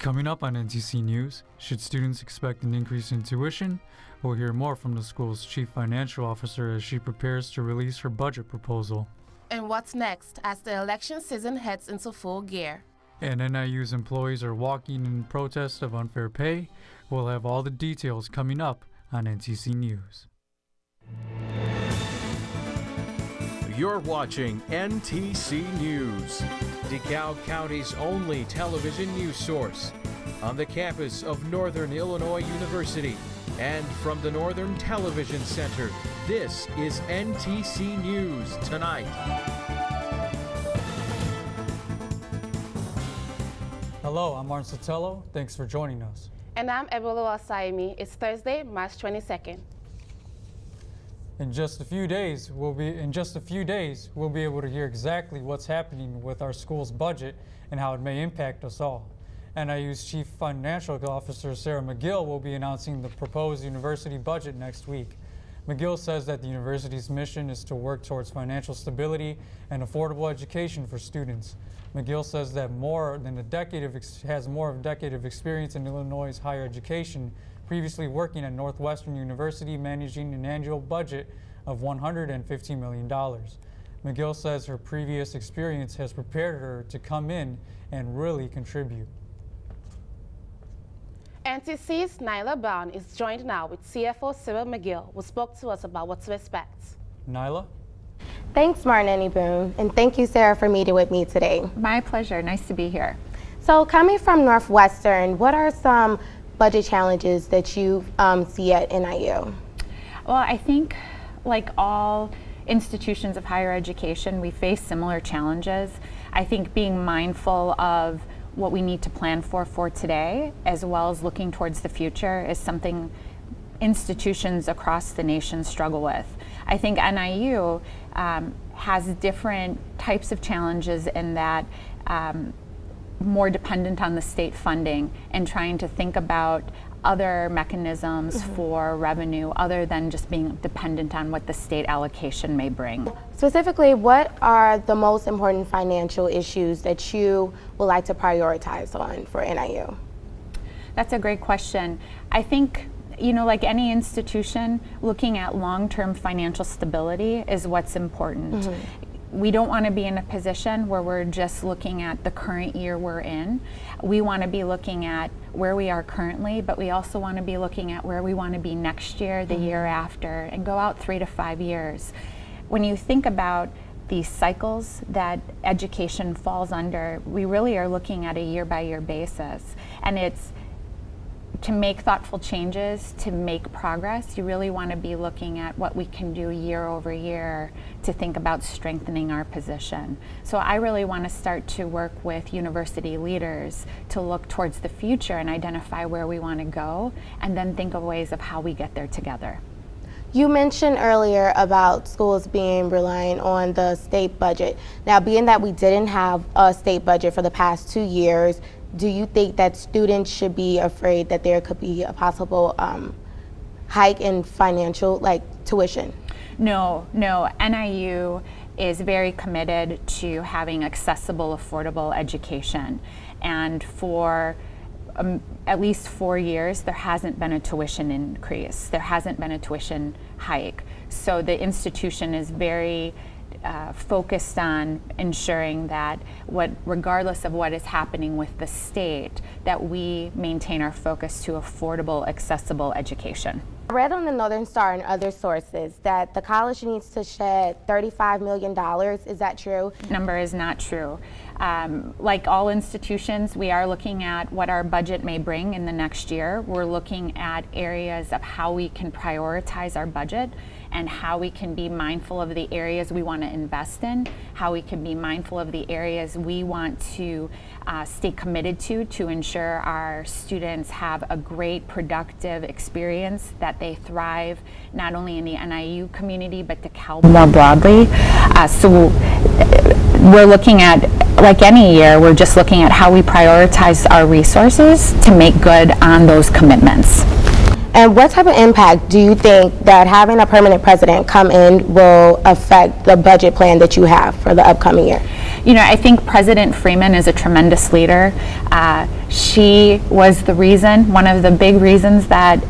Coming up on Ntc News, should students expect an increase in tuition? We'll hear more from the school's chief financial officer as she prepares to release her budget proposal. And what's next as the election season heads into full gear? And NIU's employees are walking in protest of unfair pay. We'll have all the details coming up on Ntc News. You're watching Ntc News, DeKalb County's only television news source, on the campus of Northern Illinois University and from the Northern Television Center. This is Ntc News Tonight. Hello, I'm Martin Sotelo. Thanks for joining us. And I'm Ebolo Asaimi. It's Thursday, March 22nd. In just a few days, we'll be able to hear exactly what's happening with our school's budget and how it may impact us all. NIU's Chief Financial Officer, Sarah McGill, will be announcing the proposed university budget next week. McGill says that the university's mission is to work towards financial stability and affordable education for students. McGill says that has more of a decade of experience in Illinois' higher education, previously working at Northwestern University, managing an annual budget of $115 million. McGill says her previous experience has prepared her to come in and really contribute. NTC's Nyla Brown is joined now with CFO Cyril McGill, who spoke to us about what to expect. Nyla? Thanks, Martin Annie Boone, and thank you, Sarah, for meeting with me today. My pleasure. Nice to be here. So, coming from Northwestern, what are some budget challenges that you see at NIU? Well, I think like all institutions of higher education, we face similar challenges. I think being mindful of what we need to plan for today, as well as looking towards the future, is something institutions across the nation struggle with. I think NIU has different types of challenges in that more dependent on the state funding and trying to think about other mechanisms for revenue other than just being dependent on what the state allocation may bring. Specifically, what are the most important financial issues that you would like to prioritize on for NIU? That's a great question. I think, you know, like any institution, looking at long-term financial stability is what's important. We don't want to be in a position where we're just looking at the current year we're in. We want to be looking at where we are currently, but we also want to be looking at where we want to be next year, the year after, and go out 3 to 5 years. When you think about these cycles that education falls under, we really are looking at a year-by-year basis. And it's to make thoughtful changes, to make progress, you really want to be looking at what we can do year over year to think about strengthening our position. So I really want to start to work with university leaders to look towards the future and identify where we want to go, and then think of ways of how we get there together. You mentioned earlier about schools being reliant on the state budget. Now, being that we didn't have a state budget for the past 2 years, do you think that students should be afraid that there could be a possible hike in financial, like tuition? No. NIU is very committed to having accessible, affordable education. And for at least 4 years, there hasn't been a tuition increase. There hasn't been a tuition hike. So the institution is very focused on ensuring that regardless of what is happening with the state, that we maintain our focus to affordable, accessible education. I read on the Northern Star and other sources that the college needs to shed $35 million. Is that true? Number is not true. Like all institutions, we are looking at what our budget may bring in the next year. We're looking at areas of how we can prioritize our budget and how we can be mindful of the areas we want to invest in, how we can be mindful of the areas we want to stay committed to ensure our students have a great, productive experience, that they thrive not only in the NIU community, but DeKalb more broadly. So we're looking at, like any year, we're just looking at how we prioritize our resources to make good on those commitments. And what type of impact do you think that having a permanent president come in will affect the budget plan that you have for the upcoming year? I think President Freeman is a tremendous leader. She was the reason, one of the big reasons that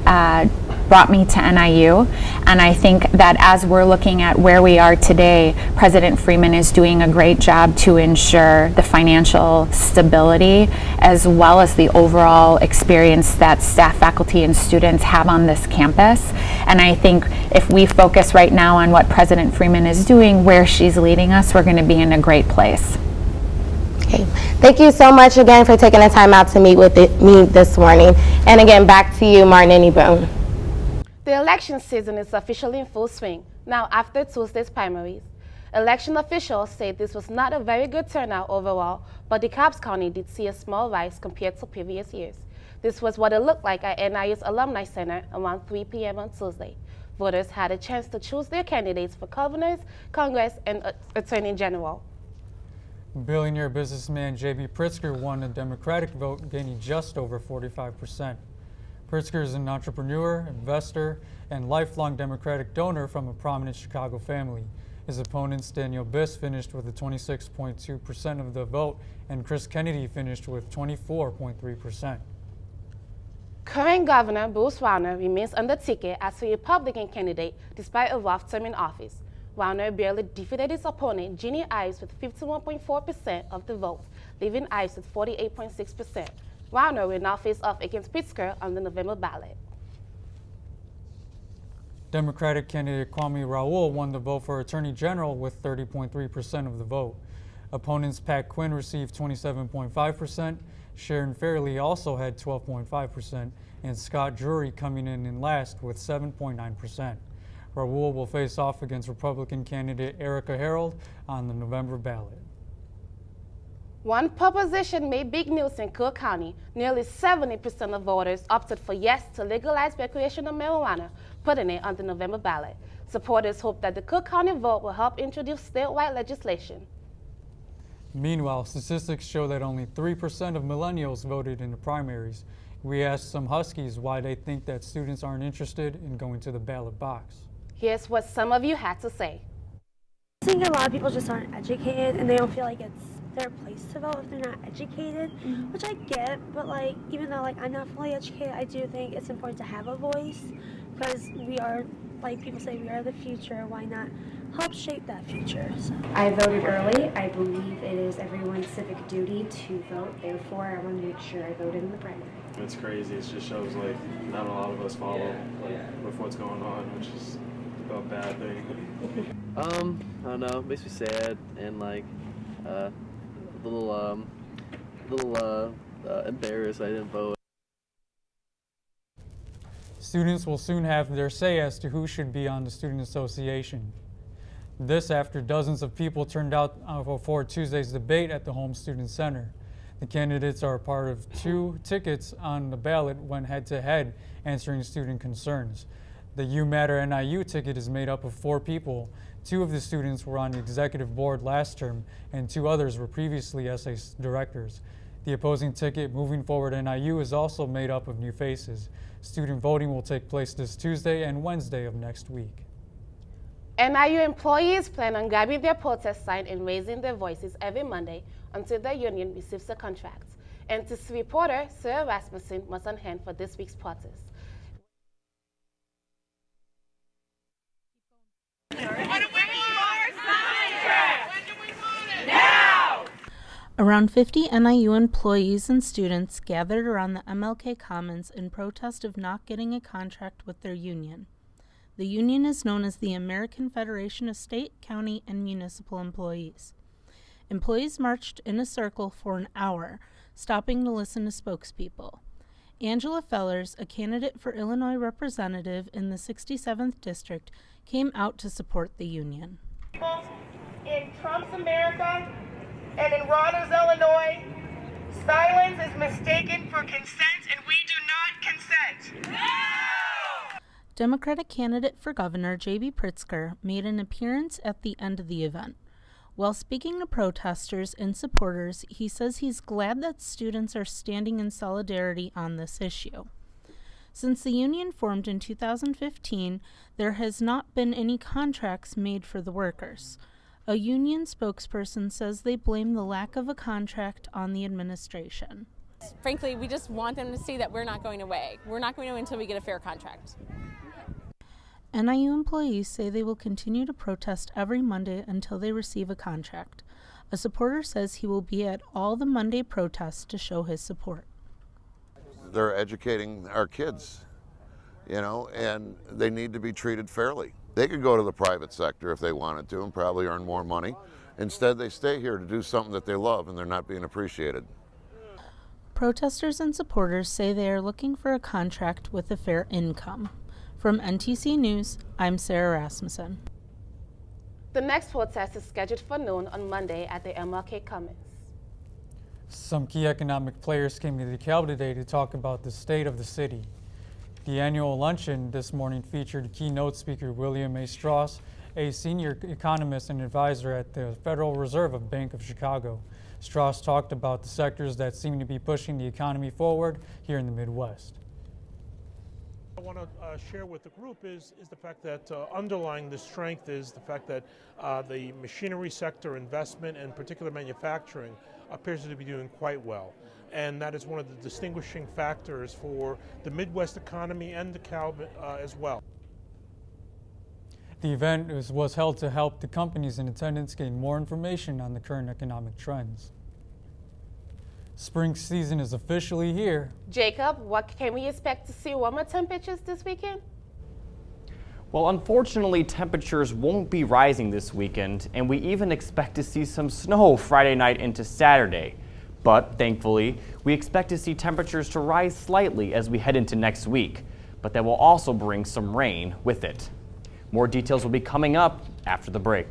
brought me to NIU, and I think that as we're looking at where we are today, President Freeman is doing a great job to ensure the financial stability as well as the overall experience that staff, faculty, and students have on this campus. And I think if we focus right now on what President Freeman is doing, where she's leading us, we're going to be in a great place. Okay. Thank you so much again for taking the time out to meet with me this morning. And again, back to you, Martin Boone. The election season is officially in full swing now after Tuesday's primaries. Election officials say this was not a very good turnout overall, but DeKalb County did see a small rise compared to previous years. This was what it looked like at NIU's Alumni Center around 3 p.m. on Tuesday. Voters had a chance to choose their candidates for governors, Congress, and Attorney General. Billionaire businessman J.B. Pritzker won a Democratic vote, gaining just over 45%. Pritzker is an entrepreneur, investor, and lifelong Democratic donor from a prominent Chicago family. His opponents, Daniel Biss, finished with a 26.2% of the vote, and Chris Kennedy finished with 24.3%. Current Governor Bruce Rauner remains on the ticket as a Republican candidate despite a rough term in office. Rauner barely defeated his opponent, Jeannie Ives, with 51.4% of the vote, leaving Ives with 48.6%. Rauner will now face off against Pritzker on the November ballot. Democratic candidate Kwame Raoul won the vote for Attorney General with 30.3% of the vote. Opponents Pat Quinn received 27.5%, Sharon Fairley also had 12.5%, and Scott Drury coming in last with 7.9%. Raoul will face off against Republican candidate Erica Harold on the November ballot. One proposition made big news in Cook County. Nearly 70% of voters opted for yes to legalize recreational marijuana, putting it on the November ballot. Supporters hope that the Cook County vote will help introduce statewide legislation. Meanwhile, statistics show that only 3% of millennials voted in the primaries. We asked some Huskies why they think that students aren't interested in going to the ballot box. Here's what some of you had to say. I think a lot of people just aren't educated and they don't feel like it's their place to vote if they're not educated, which I get, but even though I'm not fully educated, I do think it's important to have a voice because we are, people say, we are the future. Why not help shape that future? So. I voted early. I believe it is everyone's civic duty to vote. Therefore, I want to make sure I voted in the primary. It's crazy. It just shows not a lot of us follow with what's going on, which is a bad thing. I don't know. It makes me sad and a little embarrassed I didn't vote. Students will soon have their say as to who should be on the Student Association. This after dozens of people turned out for Tuesday's debate at the Home Student Center. The candidates are part of 2 tickets on the ballot went head-to-head answering student concerns. The You Matter NIU ticket is made up of 4 people. 2 of the students were on the executive board last term, and 2 others were previously SA directors. The opposing ticket, Moving Forward NIU, is also made up of new faces. Student voting will take place this Tuesday and Wednesday of next week. NIU employees plan on grabbing their protest sign and raising their voices every Monday until their union receives a contract. Ntc reporter Sarah Rasmussen was on hand for this week's protest. Around 50 NIU employees and students gathered around the MLK Commons in protest of not getting a contract with their union. The union is known as the American Federation of State, County, and Municipal Employees. Employees marched in a circle for an hour, stopping to listen to spokespeople. Angela Fellers, a candidate for Illinois representative in the 67th District, came out to support the union. In Trump's America and in Rauner's Illinois, silence is mistaken for consent, and we do not consent. No! Democratic candidate for governor J.B. Pritzker made an appearance at the end of the event. While speaking to protesters and supporters, he says he's glad that students are standing in solidarity on this issue. Since the union formed in 2015, there has not been any contracts made for the workers. A union spokesperson says they blame the lack of a contract on the administration. Frankly, we just want them to see that we're not going away. We're not going away until we get a fair contract. NIU employees say they will continue to protest every Monday until they receive a contract. A supporter says he will be at all the Monday protests to show his support. They're educating our kids, you know, and they need to be treated fairly. They could go to the private sector if they wanted to and probably earn more money. Instead, they stay here to do something that they love and they're not being appreciated. Protesters and supporters say they are looking for a contract with a fair income. From NTC News, I'm Sarah Rasmussen. The next protest is scheduled for noon on Monday at the MLK Commons. Some key economic players came to DeKalb today to talk about the state of the city. The annual luncheon this morning featured keynote speaker William A. Strauss, a senior economist and advisor at the Federal Reserve Bank of Chicago. Strauss talked about the sectors that seem to be pushing the economy forward here in the Midwest. I want to share with the group is the fact that underlying the strength is the fact that the machinery sector, investment, and particular manufacturing appears to be doing quite well. And that is one of the distinguishing factors for the Midwest economy and DeKalb as well. The event was held to help the companies in attendance gain more information on the current economic trends. Spring season is officially here. Jacob, what can we expect to see warmer temperatures this weekend? Well, unfortunately, temperatures won't be rising this weekend, and we even expect to see some snow Friday night into Saturday. But thankfully, we expect to see temperatures to rise slightly as we head into next week, but that will also bring some rain with it. More details will be coming up after the break.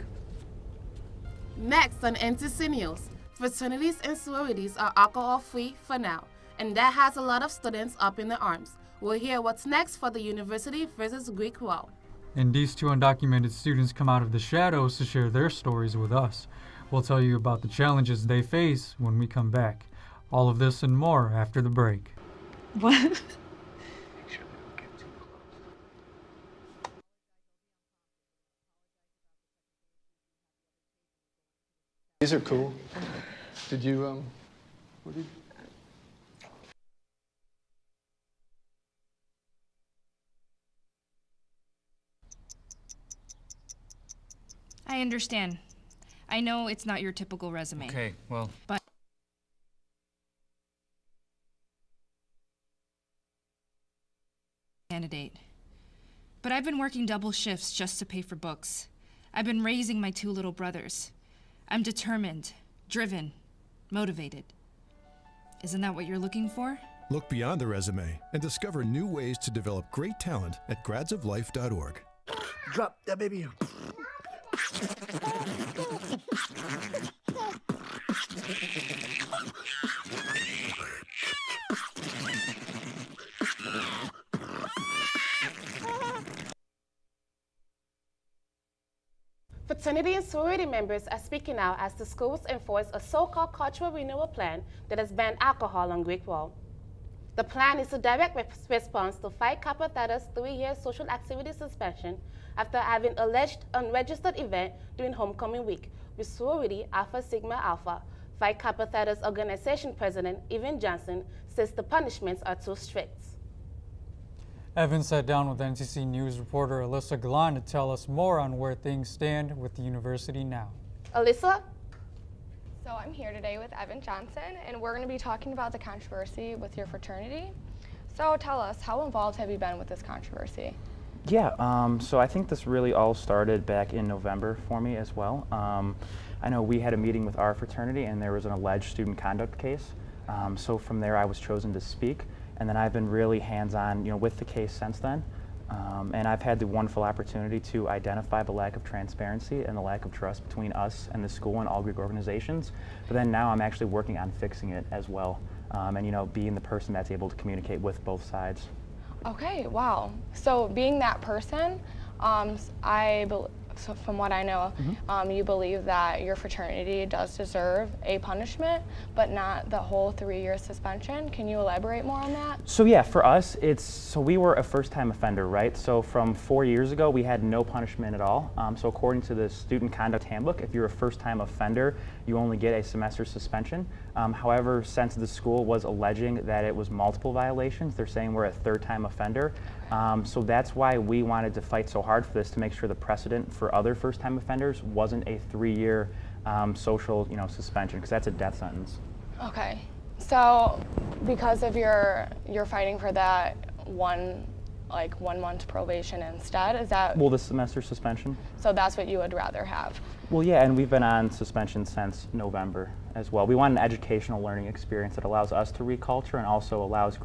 Next on Ntc News, fraternities and sororities are alcohol-free for now, and that has a lot of students up in their arms. We'll hear what's next for the university versus Greek row. And these two undocumented students come out of the shadows to share their stories with us. We'll tell you about the challenges they face when we come back. All of this and more after the break. What? These are cool. Did you, what did I understand. I know it's not your typical resume. Okay, well. But candidate. But I've been working double shifts just to pay for books. I've been raising my 2 little brothers. I'm determined, driven, motivated. Isn't that what you're looking for? Look beyond the resume and discover new ways to develop great talent at gradsoflife.org. Drop that baby. Fraternity and sorority members are speaking out as the schools enforce a so-called cultural renewal plan that has banned alcohol on Greek Row. The plan is a direct response to Phi Kappa Theta's 3-year social activity suspension after having alleged unregistered event during homecoming week with sorority Alpha Sigma Alpha. Phi Kappa Theta's organization president, Evan Johnson, says the punishments are too strict. Evan sat down with NTC News reporter Alysa Galan to tell us more on where things stand with the university now. Alyssa? So I'm here today with Evan Johnson, and we're going to be talking about the controversy with your fraternity. So tell us, how involved have you been with this controversy? Yeah, so I think this really all started back in November for me as well. I know we had a meeting with our fraternity and there was an alleged student conduct case. So from there I was chosen to speak, and then I've been really hands-on, with the case since then. And I've had the wonderful opportunity to identify the lack of transparency and the lack of trust between us and the school and all Greek organizations. But then now I'm actually working on fixing it as well, and being the person that's able to communicate with both sides. Okay, wow. So being that person, so from what I know, you believe that your fraternity does deserve a punishment, but not the whole 3-year suspension. Can you elaborate more on that? So yeah, for us, we were a first-time offender, right? So from 4 years ago, we had no punishment at all. So according to the Student Conduct Handbook, if you're a first-time offender, you only get a semester suspension. However, since the school was alleging that it was multiple violations, they're saying we're a third-time offender. So that's why we wanted to fight so hard for this, to make sure the precedent for other first-time offenders wasn't a 3-year social, suspension, because that's a death sentence. Okay, so because of you're fighting for that 1 month probation instead, is that? Well, the semester suspension. So that's what you would rather have? Well, yeah, and we've been on suspension since November as well. We want an educational learning experience that allows us to reculture and also allows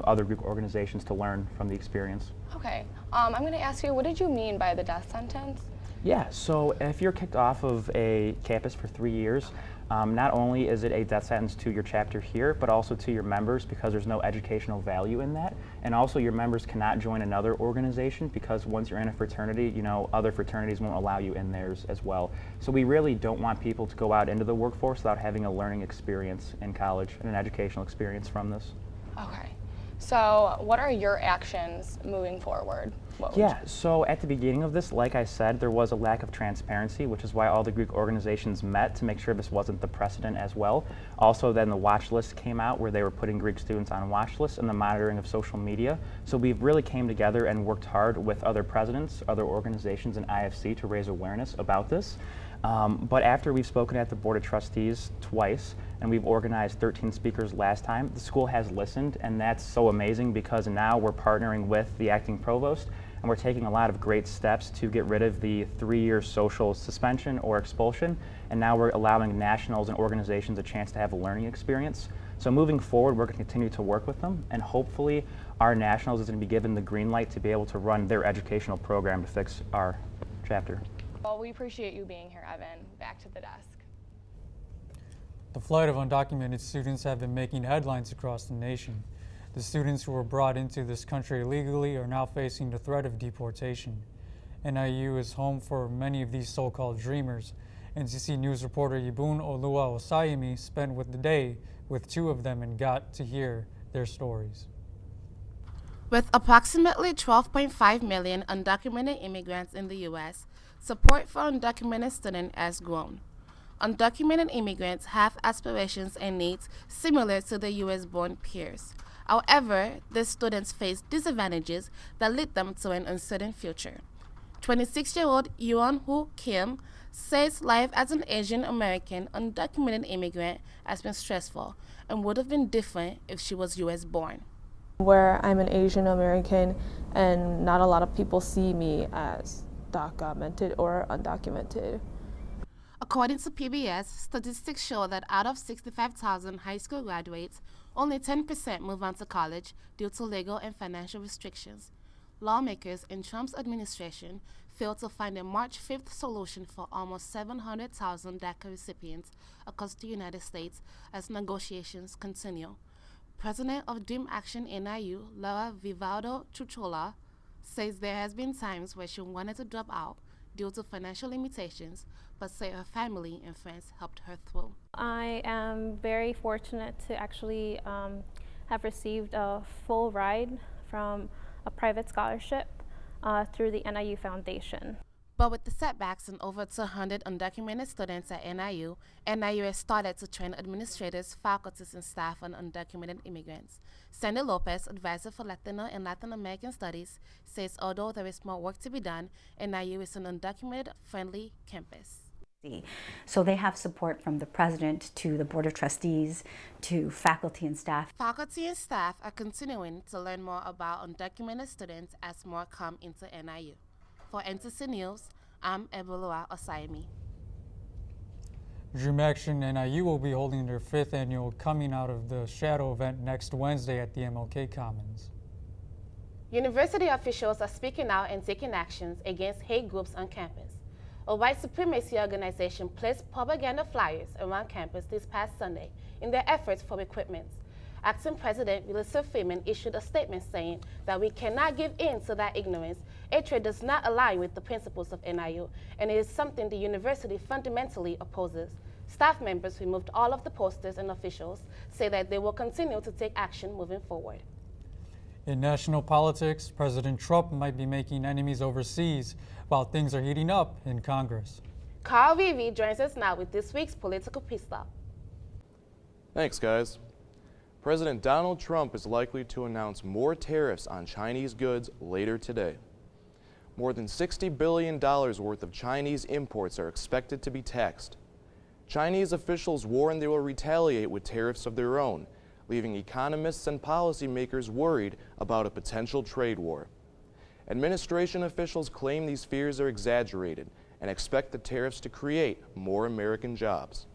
other Greek organizations to learn from the experience. Okay, I'm going to ask you, what did you mean by the death sentence? Yeah, so if you're kicked off of a campus for 3 years, not only is it a death sentence to your chapter here, but also to your members, because there's no educational value in that. And also your members cannot join another organization, because once you're in a fraternity, other fraternities won't allow you in theirs as well. So we really don't want people to go out into the workforce without having a learning experience in college and an educational experience from this. Okay. So what are your actions moving forward? Yeah, so at the beginning of this, like I said, there was a lack of transparency, which is why all the Greek organizations met to make sure this wasn't the precedent as well. Also, then the watch list came out where they were putting Greek students on watch lists and the monitoring of social media. So we've really came together and worked hard with other presidents, other organizations, and IFC to raise awareness about this. But after we've spoken at the Board of Trustees twice, and we've organized 13 speakers last time, the school has listened, and that's so amazing, because now we're partnering with the acting provost, and we're taking a lot of great steps to get rid of the 3-year social suspension or expulsion, and now we're allowing nationals and organizations a chance to have a learning experience. So moving forward, we're going to continue to work with them, and hopefully our nationals is going to be given the green light to be able to run their educational program to fix our chapter. Well, we appreciate you being here, Evan. Back to the desk. The flight of undocumented students have been making headlines across the nation. The students who were brought into this country illegally are now facing the threat of deportation. NIU is home for many of these so-called dreamers. Ntc News reporter Yibun Olua Osayemi spent the day with 2 of them and got to hear their stories. With approximately 12.5 million undocumented immigrants in the U.S., support for undocumented students has grown. Undocumented immigrants have aspirations and needs similar to their U.S.-born peers. However, these students face disadvantages that lead them to an uncertain future. 26-year-old Yuan-Hu Kim says life as an Asian American undocumented immigrant has been stressful and would have been different if she was U.S.-born. Where I'm an Asian American and not a lot of people see me as documented or undocumented. According to PBS, statistics show that out of 65,000 high school graduates, only 10% move on to college due to legal and financial restrictions. Lawmakers in Trump's administration failed to find a March 5th solution for almost 700,000 DACA recipients across the United States as negotiations continue. President of Dream Action NIU, Laura Vivaldo Chuchola, says there has been times where she wanted to drop out due to financial limitations, but say her family and friends helped her through. I am very fortunate to actually have received a full ride from a private scholarship through the NIU Foundation. But with the setbacks and over 200 undocumented students at NIU, NIU has started to train administrators, faculties, and staff on undocumented immigrants. Sandy Lopez, advisor for Latino and Latin American Studies, says although there is more work to be done, NIU is an undocumented-friendly campus. So they have support from the president to the Board of Trustees to faculty and staff. Faculty and staff are continuing to learn more about undocumented students as more come into NIU. For Ntc News, I'm Eboloa Osayemi. Dream Action NIU will be holding their 5th annual Coming Out of the Shadow event next Wednesday at the MLK Commons. University officials are speaking out and taking actions against hate groups on campus. A white supremacy organization placed propaganda flyers around campus this past Sunday in their efforts for equipment. Acting President Alysa Freeman issued a statement saying that we cannot give in to that ignorance. A-Trade does not align with the principles of NIU, and it is something the university fundamentally opposes. Staff members removed all of the posters, and officials say that they will continue to take action moving forward. In national politics, President Trump might be making enemies overseas while things are heating up in Congress. Carl Vivi joins us now with this week's Political Pit Stop. Thanks, guys. President Donald Trump is likely to announce more tariffs on Chinese goods later today. More than $60 billion worth of Chinese imports are expected to be taxed. Chinese officials warn they will retaliate with tariffs of their own, leaving economists and policymakers worried about a potential trade war. Administration officials claim these fears are exaggerated and expect the tariffs to create more American jobs.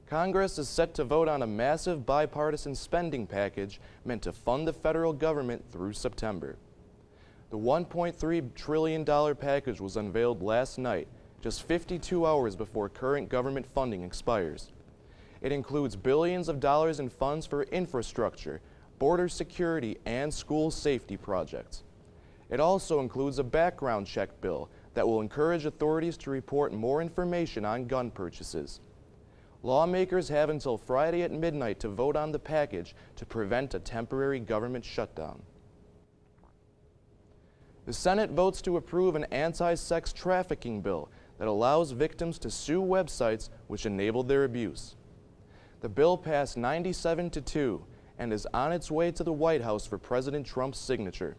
Congress is set to vote on a massive bipartisan spending package meant to fund the federal government through September. The $1.3 trillion package was unveiled last night, just 52 hours before current government funding expires. It includes billions of dollars in funds for infrastructure, border security, and school safety projects. It also includes a background check bill that will encourage authorities to report more information on gun purchases. Lawmakers have until Friday at midnight to vote on the package to prevent a temporary government shutdown. The Senate votes to approve an anti-sex trafficking bill that allows victims to sue websites which enabled their abuse. The bill passed 97-2 and is on its way to the White House for President Trump's signature.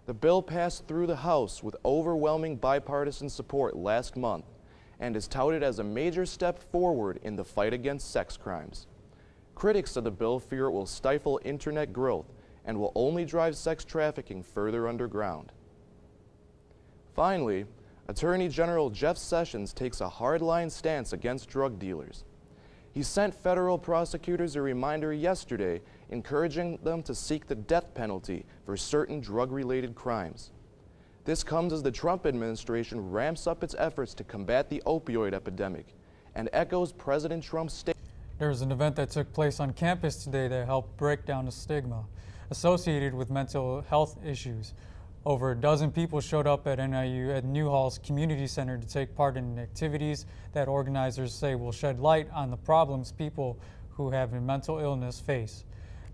The bill passed through the House with overwhelming bipartisan support last month and is touted as a major step forward in the fight against sex crimes. Critics of the bill fear it will stifle internet growth and will only drive sex trafficking further underground. Finally, Attorney General Jeff Sessions takes a hardline stance against drug dealers. He sent federal prosecutors a reminder yesterday encouraging them to seek the death penalty for certain drug-related crimes. This comes as the Trump administration ramps up its efforts to combat the opioid epidemic and echoes President Trump's statement. There was an event that took place on campus today that helped break down the stigma associated with mental health issues. Over a dozen people showed up at NIU at Newhall's Community Center to take part in activities that organizers say will shed light on the problems people who have a mental illness face.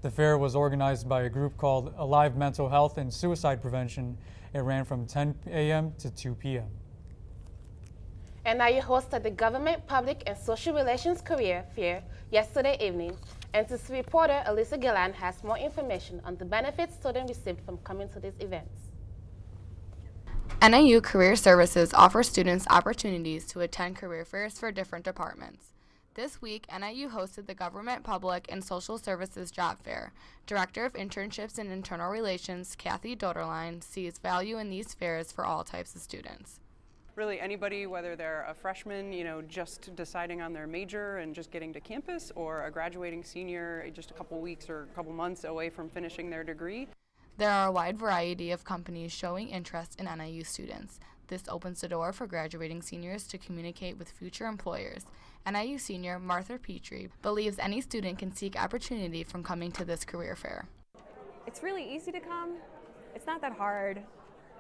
The fair was organized by a group called Alive Mental Health and Suicide Prevention. It ran from 10 a.m. to 2 p.m. NIU hosted the Government, Public, and Social Relations Career Fair yesterday evening. Ntc reporter Alysa Galan has more information on the benefits students received from coming to these events. NIU Career Services offers students opportunities to attend career fairs for different departments. This week, NIU hosted the Government, Public, and Social Services Job Fair. Director of Internships and Internal Relations, Kathy Doderline, sees value in these fairs for all types of students. Really anybody, whether they're a freshman, just deciding on their major and just getting to campus, or a graduating senior just a couple weeks or a couple months away from finishing their degree. There are a wide variety of companies showing interest in NIU students. This opens the door for graduating seniors to communicate with future employers. NIU senior Martha Petrie believes any student can seek opportunity from coming to this career fair. It's really easy to come. It's not that hard.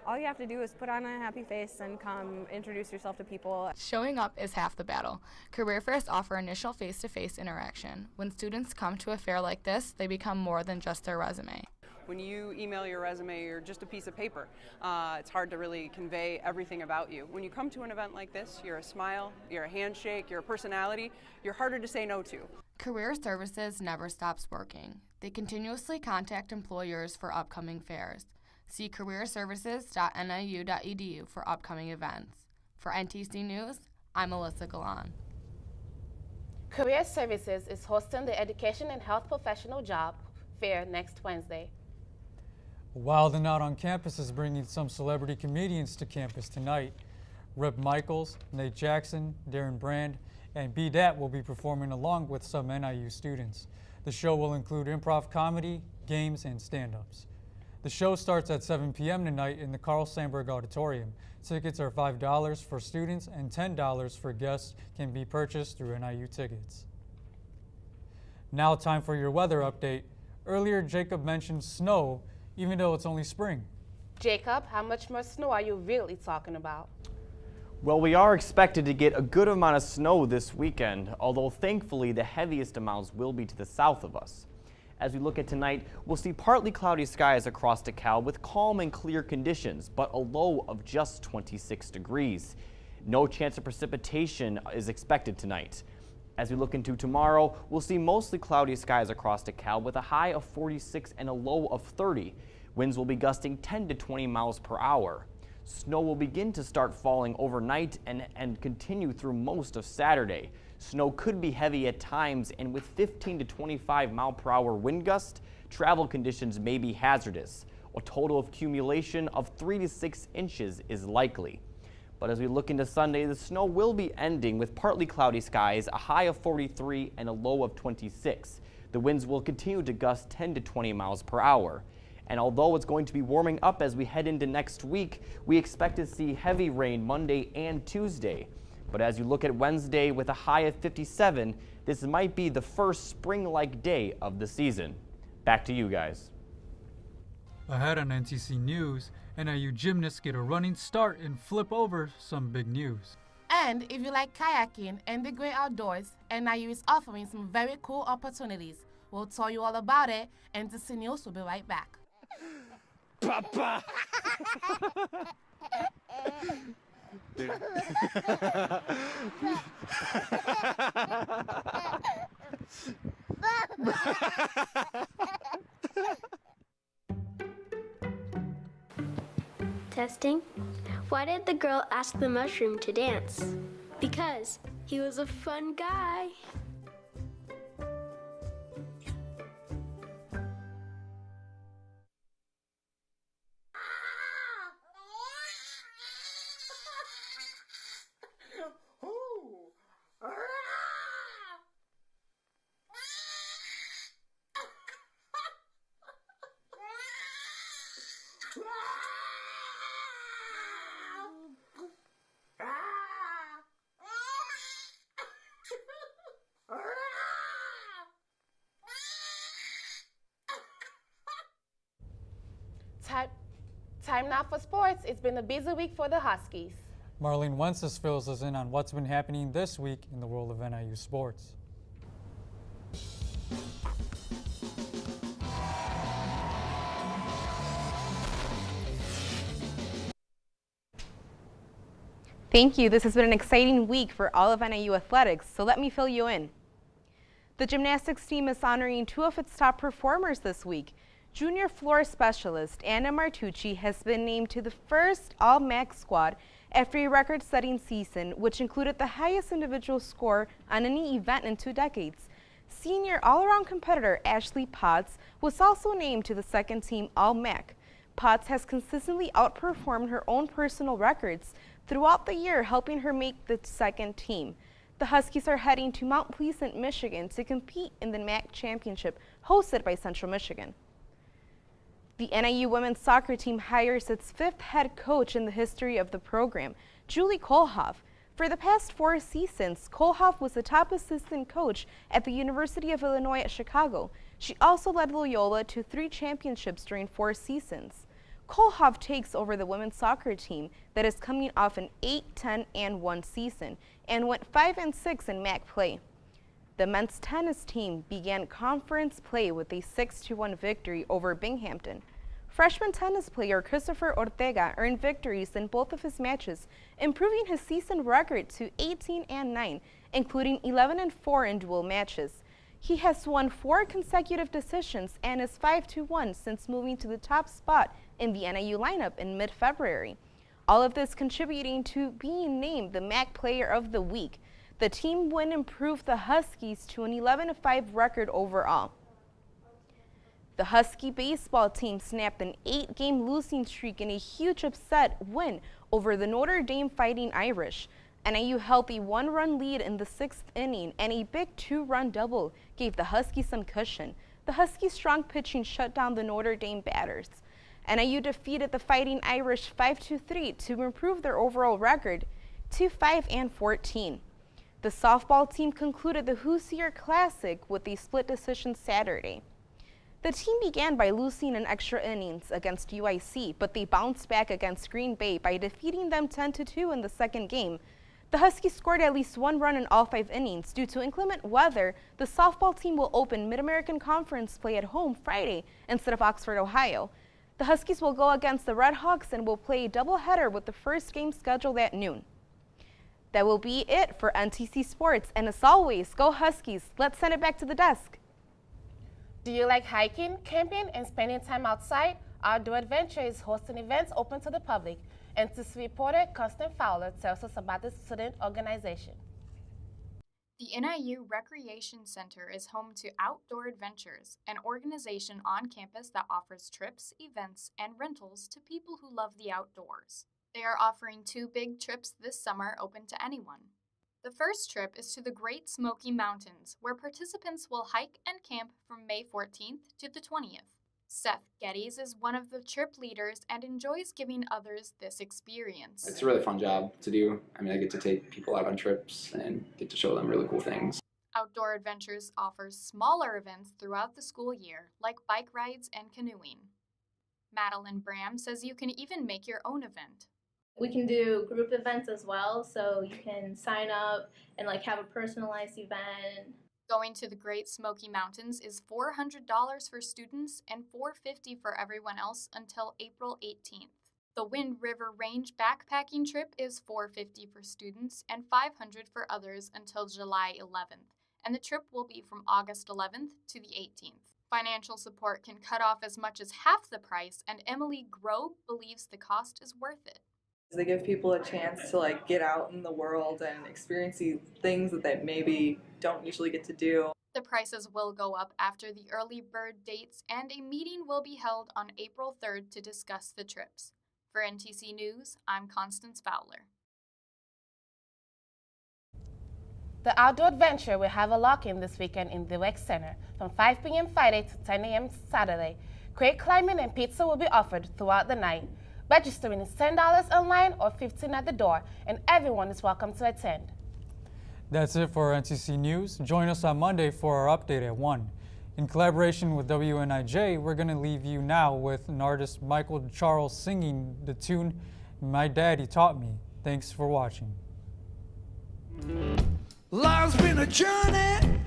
All you have to do is put on a happy face and come introduce yourself to people. Showing up is half the battle. Career fairs offer initial face-to-face interaction. When students come to a fair like this, they become more than just their resume. When you email your resume, you're just a piece of paper. It's hard to really convey everything about you. When you come to an event like this, you're a smile, you're a handshake, you're a personality, you're harder to say no to. Career Services never stops working. They continuously contact employers for upcoming fairs. See careerservices.niu.edu for upcoming events. For Ntc News, I'm Alysa Galan. Career Services is hosting the Education and Health Professional Job Fair next Wednesday. Wild and Out on Campus is bringing some celebrity comedians to campus tonight. Rip Michaels, Nate Jackson, Darren Brand, and B. Dat will be performing along with some NIU students. The show will include improv comedy, games, and stand-ups. The show starts at 7 p.m. tonight in the Carl Sandburg Auditorium. Tickets are $5 for students and $10 for guests, can be purchased through NIU Tickets. Now time for your weather update. Earlier, Jacob mentioned snow, even though it's only spring. Jacob, how much more snow are you really talking about? Well, we are expected to get a good amount of snow this weekend, although thankfully the heaviest amounts will be to the south of us. As we look at tonight, we'll see partly cloudy skies across DeKalb with calm and clear conditions, but a low of just 26 degrees. No chance of precipitation is expected tonight. As we look into tomorrow, we'll see mostly cloudy skies across DeKalb with a high of 46 and a low of 30. Winds will be gusting 10 to 20 miles per hour. Snow will begin to start falling overnight and continue through most of Saturday. Snow could be heavy at times, and with 15 to 25 mile per hour wind gusts, travel conditions may be hazardous. A total accumulation of 3 to 6 inches is likely. But as we look into Sunday, the snow will be ending with partly cloudy skies, a high of 43 and a low of 26. The winds will continue to gust 10 to 20 miles per hour. And although it's going to be warming up as we head into next week, we expect to see heavy rain Monday and Tuesday. But as you look at Wednesday with a high of 57, this might be the first spring-like day of the season. Back to you guys. Ahead on NTC News, NIU gymnasts get a running start and flip over some big news. And if you like kayaking and the great outdoors, NIU is offering some very cool opportunities. We'll tell you all about it, and Ntc News will be right back. Papa! Testing. Why did the girl ask the mushroom to dance? Because he was a fun guy. Time now for sports. It's been a busy week for the Huskies. Marlene Wences fills us in on what's been happening this week in the world of NIU sports. Thank you. This has been an exciting week for all of NIU athletics, so let me fill you in. The gymnastics team is honoring two of its top performers this week. Junior floor specialist Anna Martucci has been named to the first All-MAC squad after a record-setting season, which included the highest individual score on any event in 2 decades. Senior all-around competitor Ashley Potts was also named to the second-team All-MAC. Potts has consistently outperformed her own personal records throughout the year, helping her make the second team. The Huskies are heading to Mount Pleasant, Michigan to compete in the MAC championship hosted by Central Michigan. The NIU women's soccer team hires its 5th head coach in the history of the program, Julie Kohlhoff. For the past 4 seasons, Kohlhoff was the top assistant coach at the University of Illinois at Chicago. She also led Loyola to 3 championships during 4 seasons. Kohlhoff takes over the women's soccer team that is coming off an 8-10-1 season and went 5-6 in MAC play. The men's tennis team began conference play with a 6-1 victory over Binghamton. Freshman tennis player Christopher Ortega earned victories in both of his matches, improving his season record to 18-9, including 11-4 in dual matches. He has won 4 consecutive decisions and is 5-1 since moving to the top spot in the NIU lineup in mid-February. All of this contributing to being named the MAC Player of the Week. The team win improved the Huskies to an 11-5 record overall. The Husky baseball team snapped an 8-game losing streak in a huge upset win over the Notre Dame Fighting Irish. NIU held a 1-run lead in the 6th inning, and a big 2-run double gave the Huskies some cushion. The Huskies' strong pitching shut down the Notre Dame batters. NIU defeated the Fighting Irish 5-3 to improve their overall record to 5-14. The softball team concluded the Hoosier Classic with a split decision Saturday. The team began by losing in extra innings against UIC, but they bounced back against Green Bay by defeating them 10-2 in the second game. The Huskies scored at least 1 run in all 5 innings. Due to inclement weather, the softball team will open Mid-American Conference play at home Friday instead of Oxford, Ohio. The Huskies will go against the Red Hawks and will play a doubleheader with the first game scheduled at noon. That will be it for NTC Sports, and as always, go Huskies. Let's send it back to the desk. Do you like hiking, camping, and spending time outside? Outdoor Adventure is hosting events open to the public. NTC reporter Constant Fowler tells us about the student organization. The NIU Recreation Center is home to Outdoor Adventures, an organization on campus that offers trips, events, and rentals to people who love the outdoors. They are offering 2 big trips this summer open to anyone. The first trip is to the Great Smoky Mountains, where participants will hike and camp from May 14th to the 20th. Seth Geddes is one of the trip leaders and enjoys giving others this experience. It's a really fun job to do. I mean, I get to take people out on trips and get to show them really cool things. Outdoor Adventures offers smaller events throughout the school year, like bike rides and canoeing. Madeline Bram says you can even make your own event. We can do group events as well, so you can sign up and have a personalized event. Going to the Great Smoky Mountains is $400 for students and $450 for everyone else until April 18th. The Wind River Range backpacking trip is $450 for students and $500 for others until July 11th, and the trip will be from August 11th to the 18th. Financial support can cut off as much as half the price, and Emily Grobe believes the cost is worth it. They give people a chance to get out in the world and experience these things that they maybe don't usually get to do. The prices will go up after the early bird dates, and a meeting will be held on April 3rd to discuss the trips. For NTC News, I'm Constance Fowler. The Outdoor Adventure will have a lock-in this weekend in the Rec Center from 5 p.m. Friday to 10 a.m. Saturday. Crate climbing and pizza will be offered throughout the night. Registering is $10 online or $15 at the door, and everyone is welcome to attend. That's it for NTC News. Join us on Monday for our update at 1. In collaboration with WNIJ, we're going to leave you now with an artist, Michael Charles, singing the tune My Daddy Taught Me. Thanks for watching. Life's been a journey.